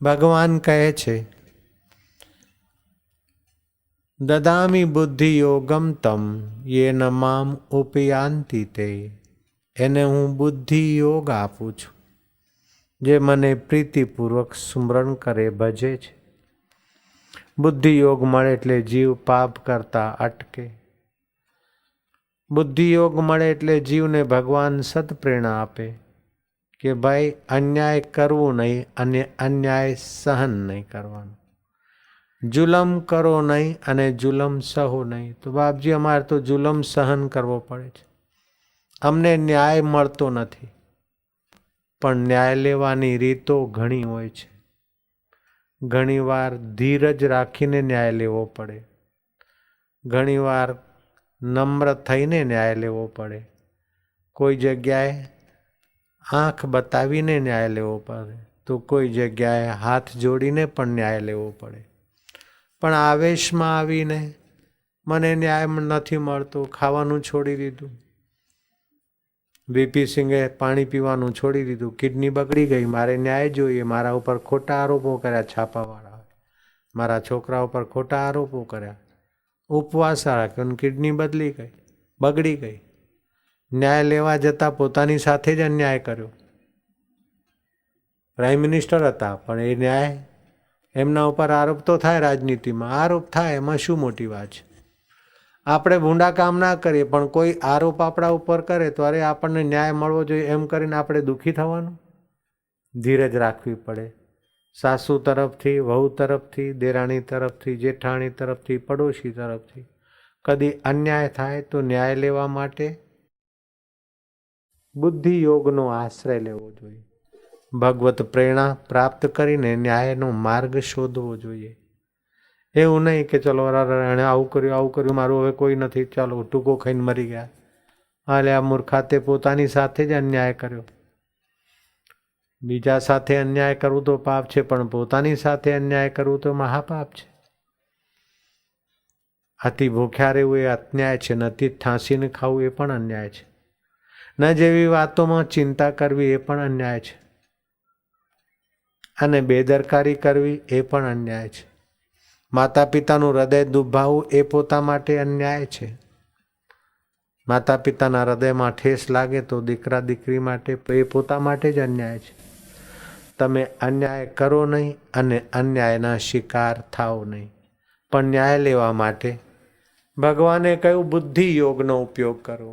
ભગવાન કહે છે, દદામી બુદ્ધિ યોગમ તમ યેન મામ ઉપયાંતિ તે. એને હું બુદ્ધિ યોગ આપું છું, જે મને પ્રીતિપૂર્વક સ્મરણ કરે, ભજે છે. બુદ્ધિ યોગ મળે એટલે જીવ પાપ કરતા અટકે. બુદ્ધિ યોગ મળે એટલે જીવને ભગવાન સત્પ્રેરણા આપે કે ભાઈ અન્યાય કરવું નહીં અને અન્યાય સહન નહીં કરવાનું. જુલમ કરો નહીં અને જુલમ સહો નહીં. તો બાપજી અમારે તો જુલમ સહન કરવો પડે છે. અમને ન્યાય મળતો નથી, પણ ન્યાય લેવાની રીતો ઘણી હોય છે. ઘણીવાર ધીરજ રાખીને ન્યાય લેવો પડે, ઘણીવાર નમ્ર થઈને ન્યાય લેવો પડે, કોઈ જગ્યાએ આંખ બતાવીને ન્યાય લેવો પડે, તો કોઈ જગ્યાએ હાથ જોડીને પણ ન્યાય લેવો પડે. પણ આવેશમાં આવીને મને ન્યાય નથી મળતો, ખાવાનું છોડી દીધું, વીપી સિંઘે પાણી પીવાનું છોડી દીધું, કિડની બગડી ગઈ, મારે ન્યાય જોઈએ, મારા ઉપર ખોટા આરોપો કર્યા છાપાવાળા, મારા છોકરા ઉપર ખોટા આરોપો કર્યા, ઉપવાસ રાખ્યો, કિડની બગડી ગઈ. ન્યાય લેવા જતાં પોતાની સાથે જ અન્યાય કર્યો. પ્રાઇમ મિનિસ્ટર હતા, પણ એ ન્યાય એમના ઉપર આરોપ તો થાય, રાજનીતિમાં આરોપ થાય, એમાં શું મોટી વાત છે. આપણે ભૂંડા કામ ના કરીએ, પણ કોઈ આરોપ આપણા ઉપર કરે તો અરે આપણને ન્યાય મળવો જોઈએ એમ કરીને આપણે દુઃખી થવાનું. ધીરજ રાખવી પડે. સાસુ તરફથી, વહુ તરફથી, દેરાણી તરફથી, જેઠાણી તરફથી, પડોશી તરફથી કદી અન્યાય થાય તો ન્યાય લેવા માટે બુદ્ધિ યોગનો આશ્રય લેવો જોઈએ. ભગવત પ્રેરણા પ્રાપ્ત કરીને ન્યાયનો માર્ગ શોધવો જોઈએ. એવું નહીં કે ચલો એણે આવું કર્યું, મારું હવે કોઈ નથી, ચાલો ટૂંકો ખાઈને મરી ગયા. હાલે આ મૂર્ખાતે પોતાની સાથે જ અન્યાય કર્યો. બીજા સાથે અન્યાય કરવું તો પાપ છે, પણ પોતાની સાથે અન્યાય કરવું તો મહાપાપ છે. અતિ ભૂખ્યા રહેવું એ અન્યાય છે, નથી ઠાંસીને ખાવું એ પણ અન્યાય છે, ન જેવી વાતોમાં ચિંતા કરવી એ પણ અન્યાય છે, અને બેદરકારી કરવી એ પણ અન્યાય છે. માતા પિતાનું હૃદય દુભાવવું એ પોતા માટે અન્યાય છે. માતા પિતાના હૃદયમાં ઠેસ લાગે તો દીકરા દીકરી માટે એ પોતા માટે જ અન્યાય છે. તમે અન્યાય કરો નહીં અને અન્યાયના શિકાર થાઓ નહીં. પણ ન્યાય લેવા માટે ભગવાને કહ્યું બુદ્ધિ યોગનો ઉપયોગ કરો.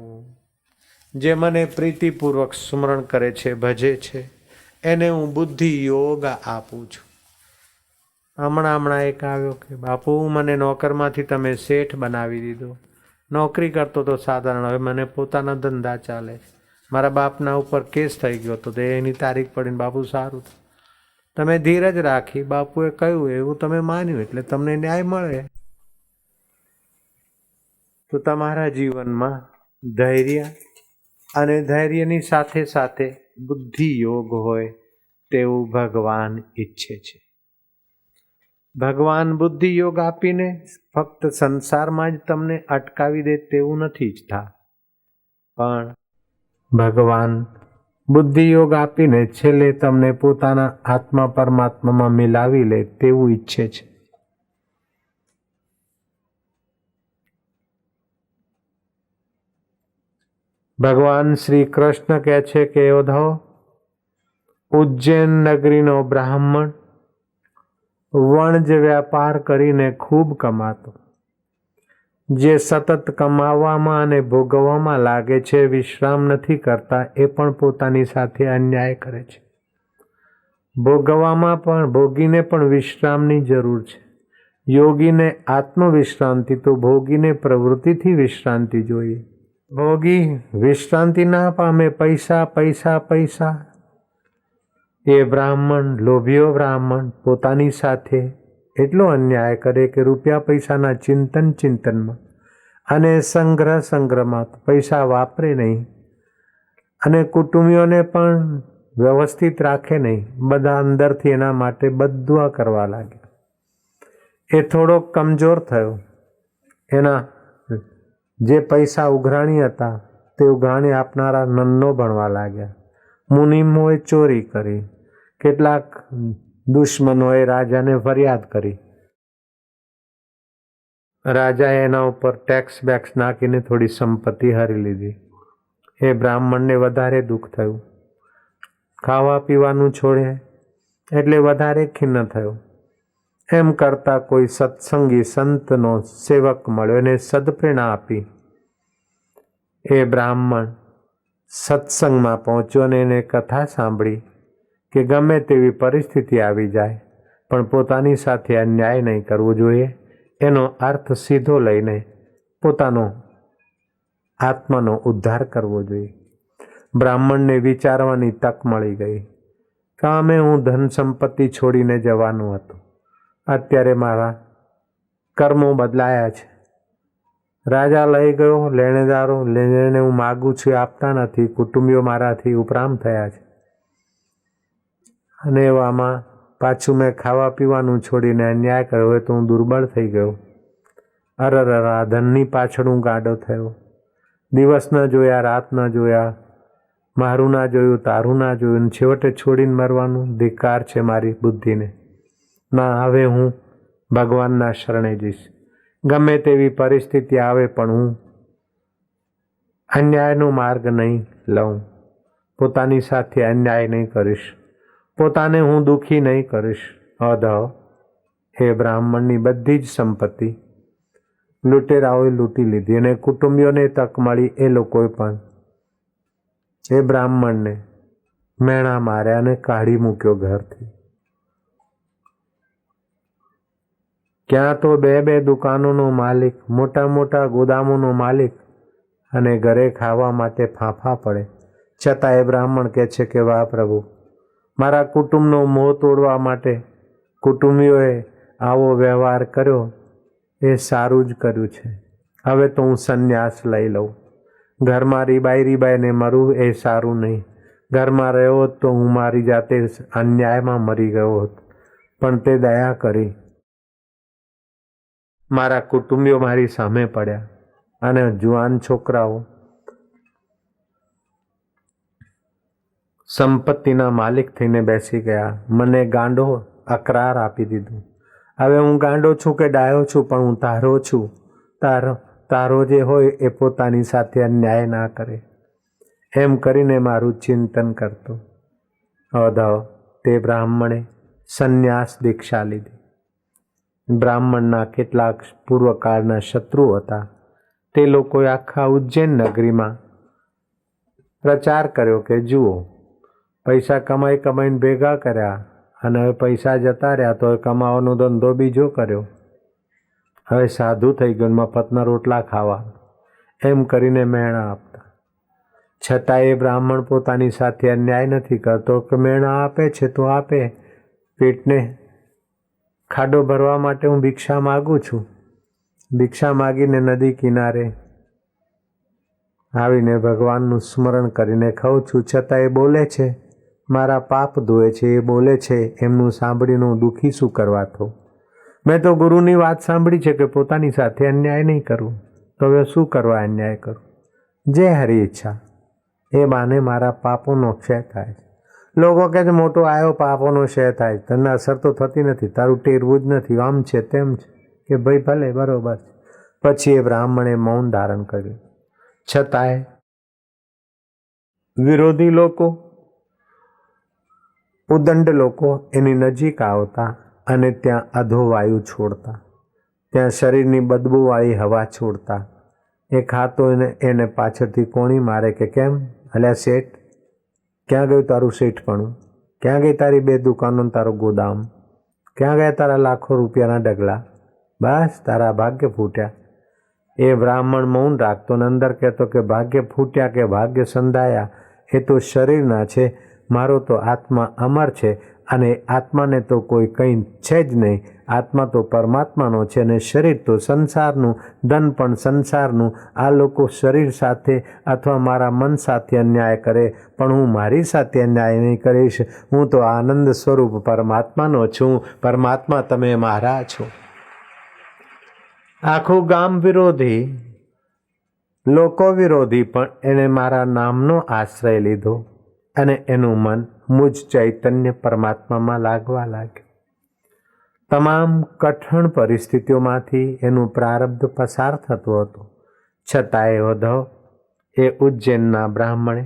જે મને પ્રીતિપૂર્વક સ્મરણ કરે છે, ભજે છે, એને હું બુદ્ધિ યોગ આપું છું. હમણાં એક આવ્યો કે બાપુ મને નોકરમાંથી તમે શેઠ બનાવી દીધો. નોકરી કરતો તો સાધારણ, હવે મને પોતાના ધંધા ચાલે. મારા બાપના ઉપર કેસ થઈ ગયો હતો, તો એની તારીખ પડીને બાપુ સારું તમે ધીરજ રાખી, બાપુએ કહ્યું એવું તમે માન્યું એટલે તમને ન્યાય મળે. તો તમારા જીવનમાં ધૈર્ય અને ધૈર્યની સાથે સાથે બુદ્ધિ યોગ હોય તેવું ભગવાન ઈચ્છે છે. ભગવાન બુદ્ધિ યોગ આપીને ફક્ત સંસારમાં જ તમને અટકાવી દે તેવું નથી ઈચ્છતા, પણ ભગવાન બુદ્ધિ યોગ આપીને છેલ્લે તમને પોતાના આત્મા પરમાત્મામાં મિલાવી લે તેવું ઈચ્છે છે. ભગવાન શ્રી કૃષ્ણ કહે છે કે યોધો, ઉજ્જૈન નગરીનો બ્રાહ્મણ વણજ વ્યાપાર કરીને ખૂબ કમાતો, જે સતત કમાવામાં અને ભોગવવામાં લાગે છે, વિશ્રામ નથી કરતા, એ પણ પોતાની સાથે અન્યાય કરે છે. ભોગીને પણ વિશ્રામની જરૂર છે. યોગીને આત્મવિશ્રાંતિ તો ભોગીને પ્રવૃત્તિથી વિશ્રાંતિ જોઈએ. ભોગી વિશ્રાંતિ ના પામે, પૈસા પૈસા પૈસા. એ બ્રાહ્મણ, લોભીઓ બ્રાહ્મણ પોતાની સાથે એટલો અન્યાય કરે કે રૂપિયા પૈસાના ચિંતનમાં અને સંગ્રહમાં પૈસા વાપરે નહીં, અને કુટુંબીઓને પણ વ્યવસ્થિત રાખે નહીં. બધા અંદરથી એના માટે બદદુઆ કરવા લાગ્યા. એ થોડો કમજોર થયો. એના જે પૈસા ઉઘરાણી હતા તે ઉઘરાણી આપનારા નન્નો ભણવા લાગ્યા. મુનિમોએ ચોરી કરી, કેટલાક દુશ્મનોએ રાજાને ફરિયાદ કરી. રાજાએ એના ઉપર ટેક્સ બેક્સ નાખીને થોડી સંપત્તિ હરી લીધી. એ બ્રાહ્મણને વધારે દુઃખ થયું. ખાવા પીવાનું છોડે એટલે વધારે ખિન્ન થયો. એમ કરતા કોઈ સત્સંગી સંતનો સેવક મળ્યો એને સદપ્રેરણા આપી. એ બ્રાહ્મણ સત્સંગમાં પહોંચ્યો અને એને કથા સાંભળી કે ગમે તેવી પરિસ્થિતિ આવી જાય પણ પોતાની સાથે અન્યાય નહીં કરવો જોઈએ. એનો અર્થ સીધો લઈને પોતાનો આત્માનો ઉદ્ધાર કરવો જોઈએ. બ્રાહ્મણને વિચારવાની તક મળી ગઈ. કામે હું ધન સંપત્તિ છોડીને જવાનું હતું. અત્યારે મારા કર્મો બદલાયા છે. રાજા લઈ ગયો લેણેદારો લેણે હું માગું છું આપતા નથી. કુટુંબીઓ મારાથી ઉપરામ થયા છે અને એવામાં પાછું મેં ખાવા પીવાનું છોડીને અન્યાય કર્યો હોય તો હું દુર્બળ થઈ ગયો. અરરરા ધનની પાછળ હું ગાડો થયો. દિવસ ન જોયા રાત ન જોયા, મારું ના જોયું તારું ના જોયું, છેવટે છોડીને મરવાનું. ધિક્કાર છે મારી બુદ્ધિને. ના, હવે હું ભગવાનના શરણે જઈશ. ગમે તેવી પરિસ્થિતિ આવે પણ હું અન્યાયનો માર્ગ નહીં લઉં. પોતાની સાથે અન્યાય નહીં કરીશ. પોતાને હું દુઃખી નહીં કરીશ. અધઃ એ બ્રાહ્મણની બધી જ સંપત્તિ લૂંટેરાઓએ લૂંટી લીધી અને કુટુંબીઓને તક મળી. એ લોકોએ પણ એ બ્રાહ્મણને મેણા માર્યા અને કાઢી મૂક્યો ઘરથી. ક્યાં તો બે દુકાનોનો માલિક, મોટા મોટા ગોદામોનો માલિક અને ઘરે ખાવા માટે ફાંફા પડે. છતાં એ બ્રાહ્મણ કહે છે કે વાહ પ્રભુ, મારા કુટુંબનો મોહ તોડવા માટે કુટુંબીઓએ આવો વ્યવહાર કર્યો એ સારું જ કર્યું છે. હવે તો હું સંન્યાસ લઈ લઉં. ઘરમાં રીબાઈને મરું એ સારું નહીં. ઘરમાં રહ્યો હોત તો હું મારી જાતે અન્યાયમાં મરી ગયો હોત. પણ તે દયા કરી. મારા કુટુંબીઓ મારી સામે પડ્યા અને જુવાન છોકરાઓ સંપત્તિના માલિક થઈને બેસી ગયા. મને ગાંડો અકરાર આપી દીધું. હવે હું ગાંડો છું કે ડાયો છું પણ હું તારો છું. તારો જે હોય એ પોતાની સાથે અન્યાય ના કરે એમ કરીને મારું ચિંતન કરતો. અધઃ તે બ્રાહ્મણે સંન્યાસ દીક્ષા લીધી. બ્રાહ્મણના કેટલાક પૂર્વકાળના શત્રુ હતા. તે લોકોએ આખા ઉજ્જૈન નગરીમાં પ્રચાર કર્યો કે જુઓ, પૈસા કમાઈને ભેગા કર્યા અને હવે પૈસા જતા રહ્યા તો કમાવાનો ધંધો બીજો કર્યો. હવે સાધુ થઈ ગયો, મફતના રોટલા ખાવા એમ કરીને મેણા આપતા. છતાં એ બ્રાહ્મણ પોતાની સાથે અન્યાય નથી કરતો કે મેણા આપે છે તો આપે. પેટને ખાડો ભરવા માટે હું ભિક્ષા માગું છું. ભિક્ષા માગીને નદી કિનારે આવીને ભગવાનનું સ્મરણ કરીને ખાઉં છું. છતાં એ બોલે છે મારા પાપ ધોવે છે, એ બોલે છે એમનું સાંભળીને હું દુઃખી શું કરવા થો. મેં તો ગુરુની વાત સાંભળી છે કે પોતાની સાથે અન્યાય નહીં કરવું. તો હવે શું કરવા અન્યાય કરું? જે હરી ઈચ્છા એ બાને મારા પાપોનો ક્ષય થાય છે. લોકો કહે છે મોટો આવ્યો પાપોનો ક્ષય થાય. તને અસર તો થતી નથી, તારું ટેરવું જ નથી, આમ છે તેમ છે. કે ભાઈ ભલે બરોબર છે. પછી એ બ્રાહ્મણે મૌન ધારણ કર્યું. છતાંય વિરોધી લોકો, ઉદંડ લોકો એની નજીક આવતા અને ત્યાં અધો વાયુ છોડતા, ત્યાં શરીરની બદબૂવાળી હવા છોડતા. એ ખાતો એને પાછળથી કોણી મારે કે કેમ અલ્યા શેઠ, ક્યાં ગયું તારું શેઠપણું? ક્યાં ગઈ તારી 2 દુકાનો, તારું ગોદામ? ક્યાં ગયા તારા લાખો રૂપિયાના ડગલા? બસ તારા ભાગ્ય ફૂટ્યા. એ બ્રાહ્મણ મૌન રાખતો ને અંદર કહેતો કે ભાગ્ય ફૂટ્યા કે ભાગ્ય સંધાયા એ તો શરીરના છે. મારો તો આત્મા અમર છે અને આત્માને તો કોઈ કંઈ છે જ નહીં. આત્મા તો પરમાત્માનો છે અને શરીર તો સંસારનું, ધન પણ સંસારનું. આ લોકો શરીર સાથે અથવા મારા મન સાથે અન્યાય કરે પણ હું મારી સાથે અન્યાય નહીં કરીશ. હું તો આનંદ સ્વરૂપ પરમાત્માનો છું. પરમાત્મા તમે મારા છો. આખું ગામ વિરોધી, લોકો વિરોધી, પણ એને મારા નામનો આશ્રય લીધો અને એનું મન મુજ ચૈતન્ય પરમાત્મામાં લાગવા લાગ્યું. તમામ કઠણ પરિસ્થિતિઓમાંથી એનું પ્રારબ્ધ પસાર થતું હતું. છતાંય ઉદ્ધવ એ ઉજ્જૈનના બ્રાહ્મણે,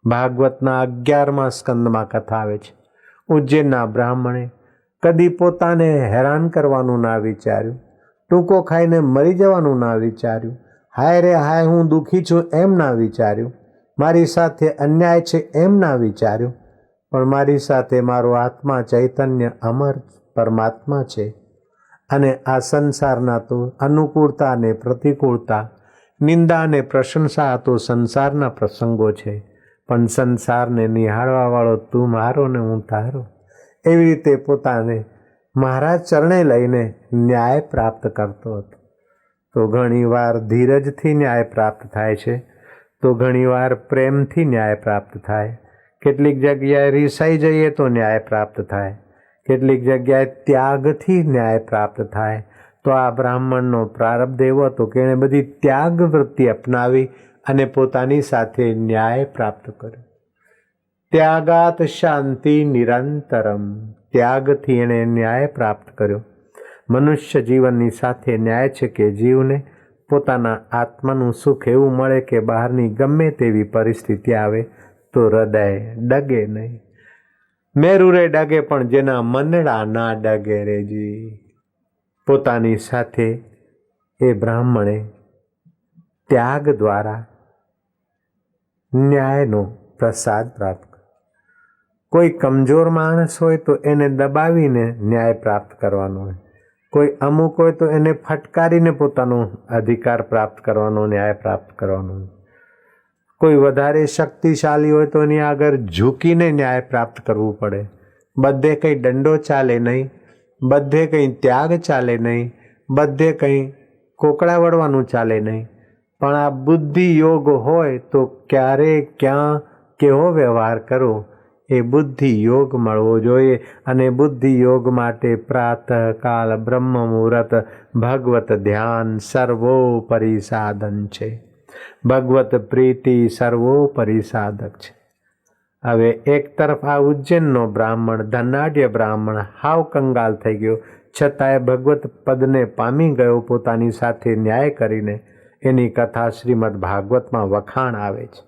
ભાગવતના 11મા સ્કંદમાં કથા આવે છે, ઉજ્જૈનના બ્રાહ્મણે કદી પોતાને હેરાન કરવાનું ના વિચાર્યું, ટૂંકો ખાઈને મરી જવાનું ના વિચાર્યું, હાય રે હાય હું દુઃખી છું એમ ના વિચાર્યું, મારી સાથે અન્યાય છે એમ ના વિચાર્યું, પણ મારી સાથે મારો આત્મા ચૈતન્ય અમર પરમાત્મા છે અને આ સંસારના તો અનુકૂળતા અને પ્રતિકૂળતા, નિંદા અને પ્રશંસા તો સંસારના પ્રસંગો છે, પણ સંસારને નિહાળવાવાળો તું મારો ને હું તારો. એવી રીતે પોતાને મારા ચરણે લઈને ન્યાય પ્રાપ્ત કરતો હતો. તો ઘણીવાર ધીરજથી ન્યાય પ્રાપ્ત થાય છે, તો ઘણીવાર પ્રેમથી ન્યાય પ્રાપ્ત થાય, કેટલીક જગ્યાએ રીસાઈ જઈએ તો ન્યાય પ્રાપ્ત થાય, કેટલીક જગ્યાએ ત્યાગથી ન્યાય પ્રાપ્ત થાય. તો આ બ્રાહ્મણનો પ્રારબ્ધ એવો હતો કે એણે બધી ત્યાગ વૃત્તિ અપનાવી અને પોતાની સાથે ન્યાય પ્રાપ્ત કર્યો. ત્યાગાત શાંતિ નિરંતરમ, ત્યાગથી એણે ન્યાય પ્રાપ્ત કર્યો. મનુષ્ય જીવનની સાથે ન્યાય છે કે જીવને પોતાના આત્માનું સુખ એવું મળે કે બહારની ગમે તેવી પરિસ્થિતિ આવે તો હૃદય ડગે નહીં. મેરુરે ડગે પણ જેના મનડા ના ડગે રેજી. પોતાની સાથે એ બ્રાહ્મણે ત્યાગ દ્વારા ન્યાયનો પ્રસાદ પ્રાપ્ત કર્યો. કોઈ કમજોર માણસ હોય તો એને દબાવીને ન્યાય પ્રાપ્ત કરવાનો હોય, કોઈ અમુક હોય તો એને ફટકારીને પોતાનો અધિકાર પ્રાપ્ત કરવાનો, ન્યાય પ્રાપ્ત કરવાનો હોય, કોઈ વધારે શક્તિશાળી હોય તો એની આગળ ઝૂકીને ન્યાય પ્રાપ્ત કરવું પડે. બધે કંઈ દંડો ચાલે નહીં, બધે કંઈ ત્યાગ ચાલે નહીં, બધે કંઈ કોકડા વળવાનું ચાલે નહીં, પણ આ બુદ્ધિ યોગ હોય તો ક્યારે ક્યાં કેવો વ્યવહાર કરો એ બુદ્ધિ યોગ મળવો જોઈએ. અને બુદ્ધિ યોગ માટે પ્રાતઃકાલ બ્રહ્મ મુહૂર્ત ભગવત ધ્યાન સર્વોપરી સાધન છે. ભગવત પ્રીતિ સર્વોપરી સાધક છે. હવે એક તરફ આ ઉજ્જૈનનો બ્રાહ્મણ, ધનાઢ્ય બ્રાહ્મણ હાવ કંગાલ થઈ ગયો, છતાંય ભગવત પદને પામી ગયો પોતાની સાથે ન્યાય કરીને. એની કથા શ્રીમદ ભાગવતમાં વખાણ આવે છે.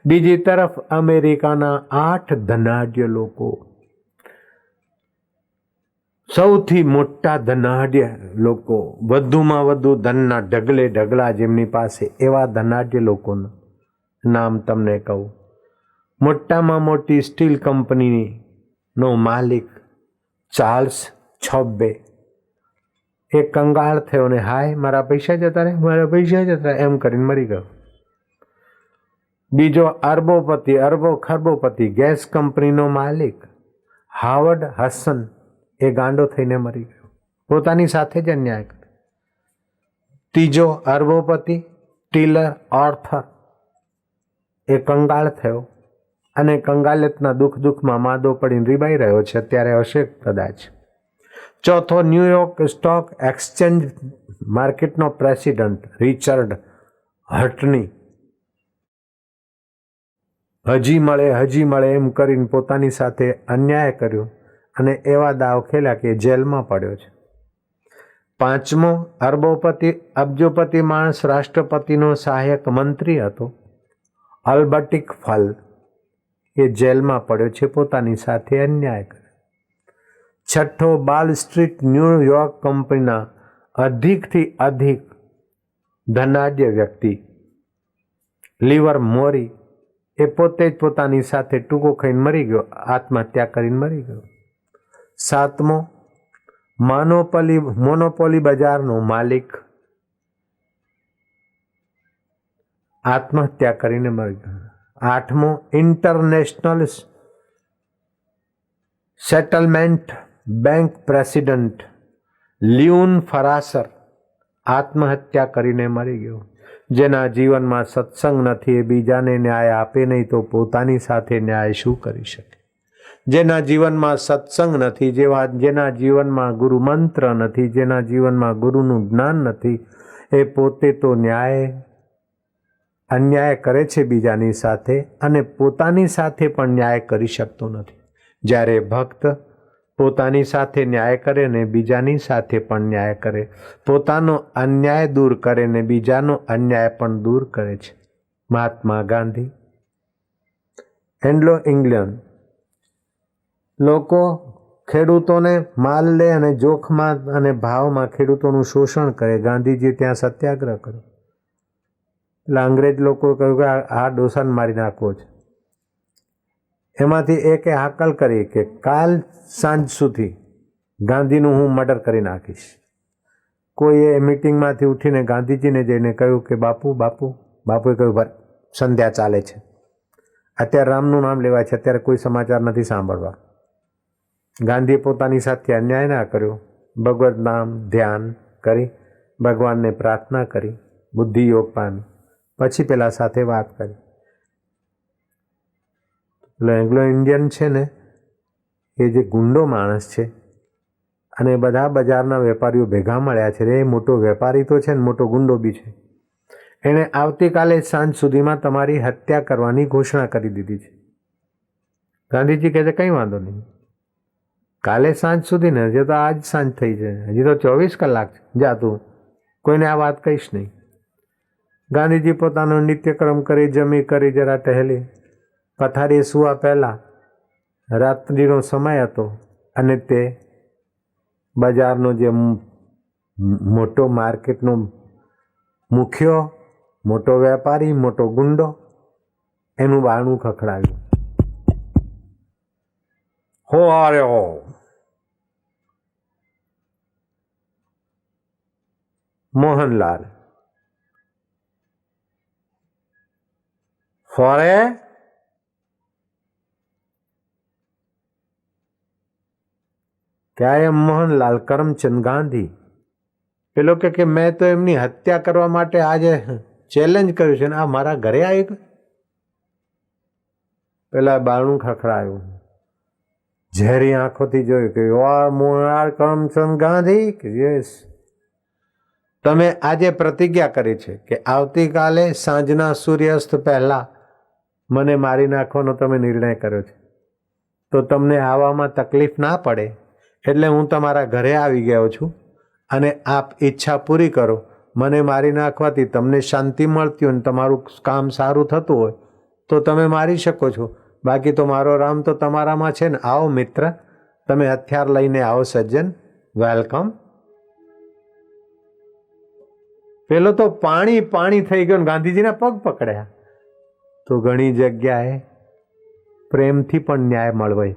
બીજી તરફ અમેરિકાના 8 ધનાઢ્ય લોકો, સૌથી મોટા ધનાઢ્ય લોકો, વધુમાં વધુ ધનના ઢગલે ઢગલા જેમની પાસે, એવા ધનાઢ્ય લોકોનું નામ તમને કહું. મોટામાં મોટી સ્ટીલ કંપનીનો માલિક ચાર્લ્સ છોબ્બે એ કંગાળ થયો ને હાય મારા પૈસા જતા રહે, મારા પૈસા જતા એમ કરીને મરી ગયો. બીજો અરબોપતિ, અરબો ખરબોપતિ, ગેસ કંપનીનો માલિક હાવર્ડ હસન એ ગાંડો થઈને મરી ગયો, પોતાની સાથે જ અન્યાય કર્યો. ત્રીજો અરબોપતિ ટીલર આર્થર એ કંગાળ થયો અને કંગાલિયતના દુઃખમાં માદો પડીને રીબાઈ રહ્યો છે, અત્યારે હશે કદાચ. ચોથો ન્યુયોર્ક સ્ટોક એક્સચેન્જ માર્કેટનો પ્રેસિડન્ટ રિચર્ડ હટની હજી મળે એમ કરીને પોતાની સાથે અન્યાય કર્યો અને એવા દાવ ખેલ્યા કે જેલમાં પડ્યો છે. પાંચમો અરબોપતિ, અબજોપતિ માણસ, રાષ્ટ્રપતિનો સહાયક મંત્રી હતો અલ્બર્ટિક ફલ, એ જેલમાં પડ્યો છે, પોતાની સાથે અન્યાય કર્યો. છઠ્ઠો બાલ સ્ટ્રીટ ન્યુયોર્ક કંપનીના અધિકથી અધિક ધનાઢ્ય વ્યક્તિ લિવર મોરી, એ પોતે જ પોતાની સાથે ટૂંકો ખાઈને મરી ગયો, આત્મહત્યા કરીને મરી ગયો. સાતમો મોનોપોલી બજારનો માલિક આત્મહત્યા કરીને મરી ગયો. આઠમો ઇન્ટરનેશનલ સેટલમેન્ટ બેંક પ્રેસિડન્ટ લ્યુન ફરાસર આત્મહત્યા કરીને મરી ગયો. જેના જીવનમાં સત્સંગ નથી એ બીજાને ન્યાય આપે નહીં તો પોતાની સાથે ન્યાય શું કરી શકે. જેના જીવનમાં સત્સંગ નથી, જેના જીવનમાં ગુરુ મંત્ર નથી, જેના જીવનમાં ગુરુનું જ્ઞાન નથી, એ પોતે તો અન્યાય કરે છે બીજાની સાથે અને પોતાની સાથે પણ ન્યાય કરી શકતો નથી. જ્યારે ભક્ત પોતાની સાથે ન્યાય કરે ને બીજાની સાથે પણ ન્યાય કરે, પોતાનો અન્યાય દૂર કરે ને બીજાનો અન્યાય પણ દૂર કરે છે. મહાત્મા ગાંધી. Anglo England. લોકો ખેડૂતોને માલ લે અને જોખમાં અને ભાવમાં ખેડૂતોનું શોષણ કરે. ગાંધીજી ત્યાં સત્યાગ્રહ કર્યો. એટલે અંગ્રેજ લોકો કહ્યું કે આ ડોસાને મારી નાખવો છે. એમાંથી એકે હાકલ કરી કે કાલ સાંજ સુધી ગાંધીનું હું મર્ડર કરી નાખીશ. કોઈએ મિટિંગમાંથી ઉઠીને ગાંધીજીને જઈને કહ્યું કે બાપુ બાપુ. બાપુએ કહ્યું ભાઈ સંધ્યા ચાલે છે, અત્યારે રામનું નામ લેવાય છે, અત્યારે કોઈ સમાચાર નથી સાંભળવા. ગાંધીએ પોતાની સાથે અન્યાય ના કર્યો. ભગવત નામ ધ્યાન કરી, ભગવાનને પ્રાર્થના કરી, બુદ્ધિ યોગ પામી, પછી પેલા સાથે વાત કરી. એટલે એંગ્લો ઇન્ડિયન છે ને એ જે ગુંડો માણસ છે અને બધા બજારના વેપારીઓ ભેગા મળ્યા છે. એ મોટો વેપારી તો છે ને મોટો ગુંડો બી છે. એણે આવતીકાલે સાંજ સુધીમાં તમારી હત્યા કરવાની ઘોષણા કરી દીધી છે. ગાંધીજી કહે છે કંઈ વાંધો નહીં, કાલે સાંજ સુધી ને, હજી તો આજ સાંજ થઈ છે, હજી તો 24 કલાક છે, જા તું કોઈને આ વાત કહીશ નહીં. ગાંધીજી પોતાનો નિત્યક્રમ કરી, જમી કરી, જરા ટહેલી, પથારીએ સૂવા પહેલાં રાત્રિનો સમય હતો અને તે બજારનો જે મોટો માર્કેટનો મુખ્યો, મોટો વેપારી, મોટો ગુંડો, એનું બારણું ખખડાવ્યું. હો આવ્યો. મોહનલાલ. ફોરે ક્યાં મોહનલાલ કરમચંદ ગાંધી. પેલો કે મેં તો એમની હત્યા કરવા માટે આજે ચેલેન્જ કર્યું છે ને આ મારા ઘરે આવી ગયો. પેલા બારણું ખખડાયું, ઝેરી આંખોથી જોયું કે મોહનલાલ કરમચંદ ગાંધી કે યસ, તમે આજે પ્રતિજ્ઞા કરી છે કે આવતીકાલે સાંજના સૂર્યાસ્ત પહેલા મને મારી નાખવાનો તમે નિર્ણય કર્યો છે, તો તમને આવવામાં તકલીફ ના પડે એટલે હું તમારા ઘરે આવી ગયો છું અને આપ ઈચ્છા પૂરી કરો. મને મારી નાખવાથી તમને શાંતિ મળતી હોય ને તમારું કામ સારું થતું હોય તો તમે મારી શકો છો, બાકી તો મારો રામ તો તમારામાં છે ને. આવો મિત્ર, તમે હથિયાર લઈને આવો સજ્જન, વેલકમ. પેલો તો પાણી પાણી થઈ ગયો, ગાંધીજીના પગ પકડ્યા. તો ઘણી જગ્યાએ પ્રેમથી પણ ન્યાય મળે,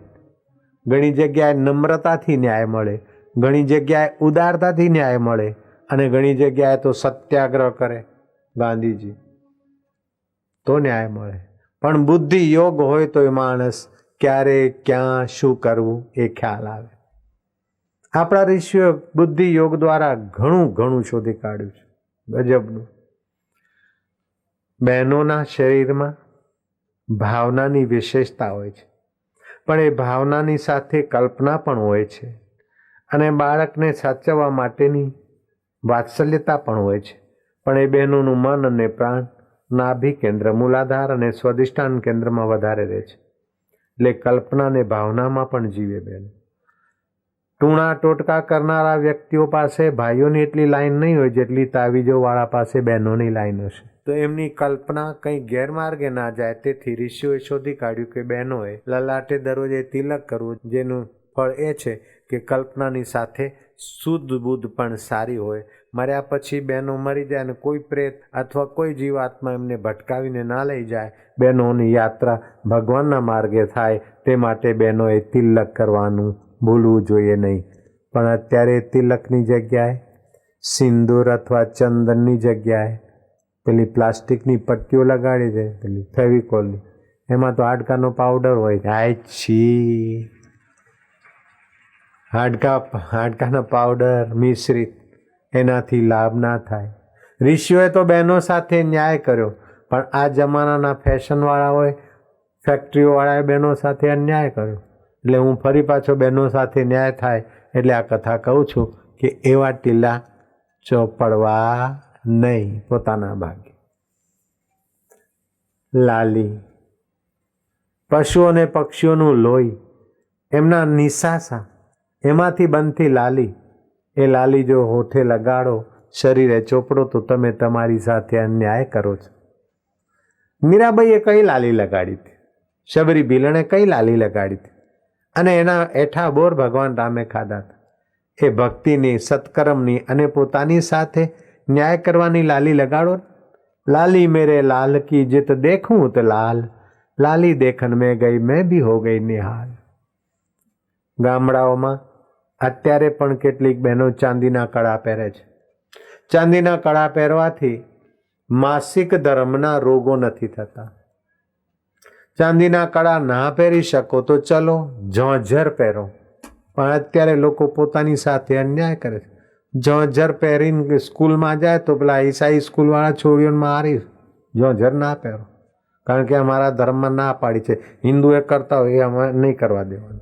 ઘણી જગ્યાએ નમ્રતાથી ન્યાય મળે, ઘણી જગ્યાએ ઉદારતાથી ન્યાય મળે અને ઘણી જગ્યાએ તો સત્યાગ્રહ કરે ગાંધીજી તો ન્યાય મળે. પણ બુદ્ધિ યોગ હોય તો એ માણસ ક્યારે ક્યાં શું કરવું એ ખ્યાલ આવે. આપણા ઋષિઓ બુદ્ધિ યોગ દ્વારા ઘણું ઘણું શોધી કાઢ્યું છે, ગજબનું. બહેનોના શરીરમાં ભાવનાની વિશેષતા હોય છે, પણ એ ભાવનાની સાથે કલ્પના પણ હોય છે અને બાળકને સાચવવા માટેની વાત્સલ્યતા પણ હોય છે. પણ એ બહેનોનું મન અને પ્રાણ નાભિ કેન્દ્ર, મૂલાધાર અને સ્વધિષ્ઠાન કેન્દ્રમાં વધારે રહે છે. એટલે કલ્પના અને ભાવનામાં પણ જીવે બહેનો. ટૂણા ટોટકા કરનારા વ્યક્તિઓ પાસે ભાઈઓની એટલી લાઈન નહીં હોય જેટલી તાવીજોવાળા પાસે બહેનોની લાઈન હશે. તો એમની કલ્પના કંઈ ગેરમાર્ગે ના જાય, તેથી ઋષિઓએ શોધી કાઢ્યું કે બહેનોએ લલાટે દરરોજે તિલક કરવું, જેનું ફળ એ છે કે કલ્પનાની સાથે શુદ્ધ બુદ્ધ પણ સારી હોય. મર્યા પછી બહેનો મરી જાય અને કોઈ પ્રેત અથવા કોઈ જીવાત્મા એમને ભટકાવીને ના લઈ જાય, બહેનોની યાત્રા ભગવાનના માર્ગે થાય તે માટે બહેનોએ તિલક કરવાનું ભૂલવું જોઈએ નહીં. પણ અત્યારે તિલકની જગ્યાએ સિંદૂર અથવા ચંદનની જગ્યાએ પેલી પ્લાસ્ટિકની પટ્ટીઓ લગાડી દે, પેલી ફેવિકોલની, એમાં તો હાડકાનો પાવડર હોય. હાય છી, હાડકાનો પાવડર મિશ્રિત, એનાથી લાભ ના થાય. ઋષિઓએ તો બહેનો સાથે ન્યાય કર્યો, પણ આ જમાનાના ફેશનવાળાઓએ, ફેક્ટરીઓવાળાએ બહેનો સાથે અન્યાય કર્યો. એટલે હું ફરી પાછો બહેનો સાથે ન્યાય થાય એટલે આ કથા કહું છું કે એવા ટીલા ચોપડવા નહીં પોતાના ભાગે. લાલી. પશુ અને પક્ષીઓનું લોહી, એમના નિશાસા એમાંથી બનતી લાલી, એ લાલી જો હોઠે લગાડો, શરીરે ચોપડો તો તમે તમારી સાથે અન્યાય કરો છો. મીરાબાઈએ કઈ લાલી લગાડી હતી? શબરી ભીલણે કઈ લાલી લગાડી હતી? અને એના એઠા બોર ભગવાન રામે ખાધા હતા. એ ભક્તિની, સત્કર્મની અને પોતાની સાથે ન્યાય કરવાની લાલી લગાડો. લાલી મેરે લાલ કી જીત દેખું તો લાલ, લાલી દેખન મેં ગઈ મેં ભી હો ગઈ નિહાલ. ગામડાઓમાં અત્યારે પણ કેટલીક બહેનો ચાંદીના કડા પહેરે છે. ચાંદીના કડા પહેરવાથી માસિક ધર્મના રોગો નથી થતા. ચાંદીના કડા ના પહેરી શકો તો ચલો ઝાંઝર પહેરો, પણ અત્યારે લોકો પોતાની સાથે અન્યાય કરે છે. ઝાંઝર પહેરીને સ્કૂલમાં જાય તો પેલા ઈસાઈ સ્કૂલવાળા છોડીઓને મારી, ઝાંઝર ના પહેરો, કારણ કે અમારા ધર્મમાં ના પાડી છે. હિન્દુ એ કરતા હોય એ અમે નહીં કરવા દેવાનું.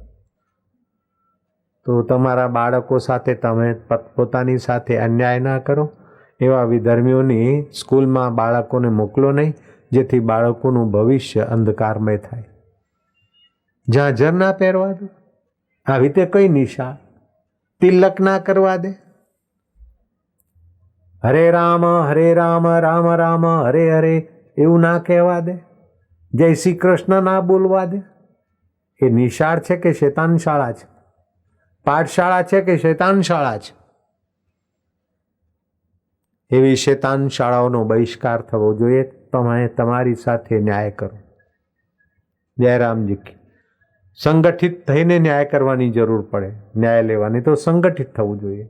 તો તમારા બાળકો સાથે તમે પોતાની સાથે અન્યાય ના કરો. એવા વિધર્મીઓની સ્કૂલમાં બાળકોને મોકલો નહીં, જેથી બાળકોનું ભવિષ્ય અંધકારમય થાય. ઝાંઝર ના પહેરવા દો, આવી રીતે કઈ નિશાળ. તિલક ના કરવા દે. હરે રામ રામ રામ હરે હરે એવું ના કહેવા દે. જય શ્રી કૃષ્ણ ના બોલવા દે. એ નિશાળ છે કે શેતાન શાળા છે? પાઠશાળા છે કે શેતાન શાળા છે? એવી શેતાન શાળાઓનો બહિષ્કાર થવો જોઈએ. તમે તમારી સાથે ન્યાય કરો. જય રામજી કી. સંગઠિત થઈને ન્યાય કરવાની જરૂર પડે. ન્યાય લેવાની તો સંગઠિત થવું જોઈએ.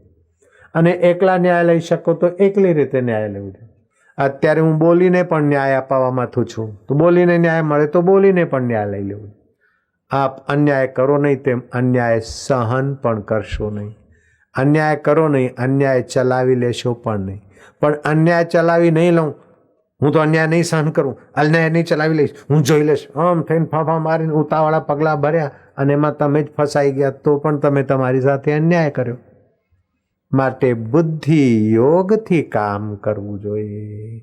અને એકલા ન્યાય લઈ શકો તો એકલી રીતે ન્યાય લેવું જોઈએ. અત્યારે હું બોલીને પણ ન્યાય અપાવવા માંથું છું, તો બોલીને ન્યાય મળે તો બોલીને પણ ન્યાય લઈ લેવું. આપ અન્યાય કરો નહીં, તેમ અન્યાય સહન પણ કરશો નહીં. અન્યાય કરો નહીં, અન્યાય ચલાવી લેશો પણ નહીં. પણ અન્યાય ચલાવી નહીં લઉં, હું તો અન્યાય નહીં સહન કરું, અન્યાય નહીં ચલાવી લઈશ, હું જોઈ લઈશ, આમ થઈને ફાંફા મારીને ઉતાવળા પગલાં ભર્યા અને એમાં તમે જ ફસાઈ ગયા, તો પણ તમે તમારી સાથે અન્યાય કર્યો. માટે બુદ્ધિ યોગથી કામ કરવું જોઈએ.